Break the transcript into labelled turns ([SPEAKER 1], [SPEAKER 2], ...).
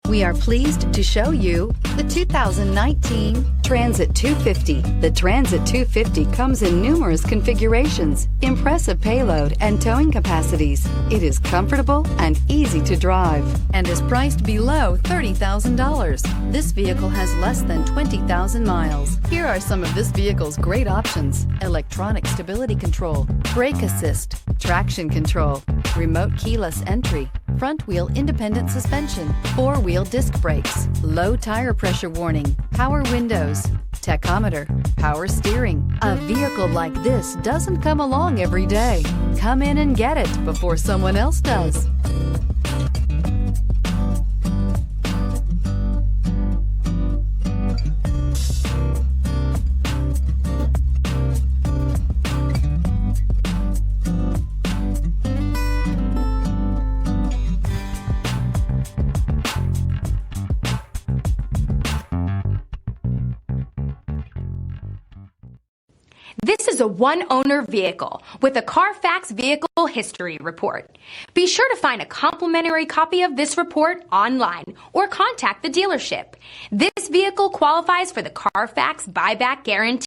[SPEAKER 1] We are pleased to show you the 2019 Transit 250. The Transit 250 comes in numerous configurations, impressive payload and towing capacities. It is comfortable and easy to drive and is priced below $30,000. This vehicle has less than 20,000 miles. Here are some of this vehicle's great options: electronic stability control, brake assist, traction control, remote keyless entry, front wheel independent suspension, four-wheel disc brakes, low tire pressure warning, power windows, tachometer, power steering. A vehicle like this doesn't come along every day. Come in and get it before someone else does.
[SPEAKER 2] This is a one-owner vehicle with a Carfax Vehicle History Report. Be sure to find a complimentary copy of this report online or contact the dealership. This vehicle qualifies for the Carfax Buyback Guarantee.